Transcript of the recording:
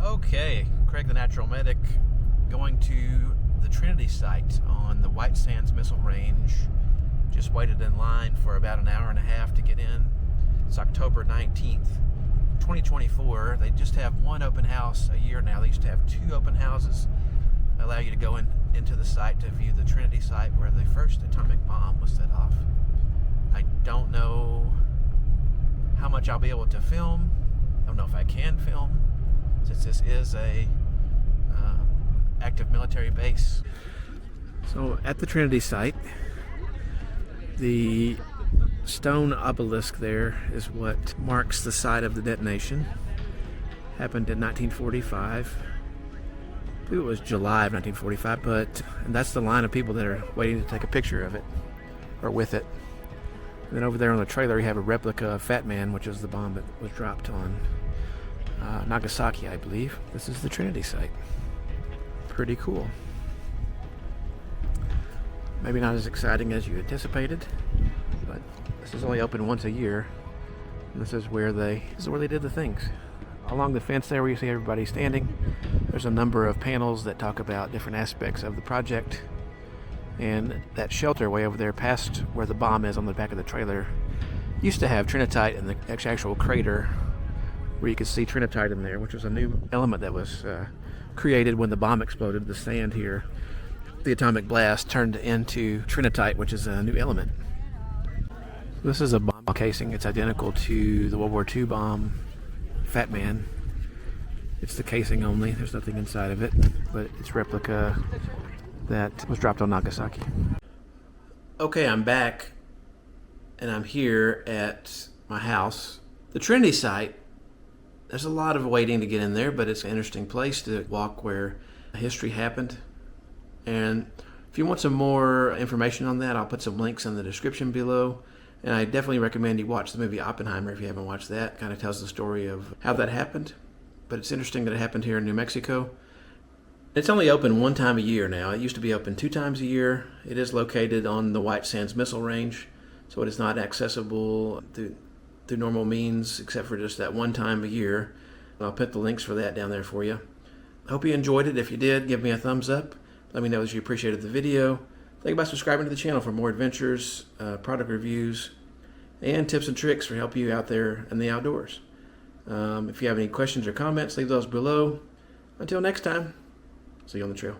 Okay, Craig the Natural Medic going to the Trinity site on the White Sands Missile Range. Just waited in line for about an hour and a half to get in. It's October 19th, 2024. They just have one open house a year now. They used to have two open houses that allow you to go into the site to view the Trinity site where the first atomic bomb was set off. I don't know how much I'll be able to film. I don't know if I can film, since this is a active military base. So at the Trinity site, the stone obelisk there is what marks the site of the detonation. Happened in 1945. I believe it was July of 1945, and that's the line of people that are waiting to take a picture of it, or with it. And then over there on the trailer you have a replica of Fat Man, which is the bomb that was dropped on Nagasaki, I believe. This is the Trinity site. Pretty cool. Maybe not as exciting as you anticipated, but this is only open once a year. And this is where they did the things. Along the fence there where you see everybody standing, there's a number of panels that talk about different aspects of the project. And that shelter way over there past where the bomb is on the back of the trailer used to have Trinitite in the actual crater, where you could see Trinitite in there, which was a new element that was created when the bomb exploded. The sand here, the atomic blast, turned into Trinitite, which is a new element. This is a bomb casing. It's identical to the World War II bomb, Fat Man. It's the casing only. There's nothing inside of it, but it's replica that was dropped on Nagasaki. Okay, I'm back, and I'm here at my house. The Trinity site, there's a lot of waiting to get in there, but it's an interesting place to walk where history happened. And if you want some more information on that, I'll put some links in the description below. And I definitely recommend you watch the movie Oppenheimer if you haven't watched that. It kind of tells the story of how that happened. But it's interesting that it happened here in New Mexico. It's only open one time a year now. It used to be open 2 times a year. It is located on the White Sands Missile Range, so it is not accessible through normal means except for just that one time a year. I'll put the links for that down there for you. I hope you enjoyed it. If you did, give me a thumbs up. Let me know that you appreciated the video. Think about subscribing to the channel for more adventures, product reviews, and tips and tricks for help you out there in the outdoors. If you have any questions or comments, leave those below. Until next time, see you on the trail.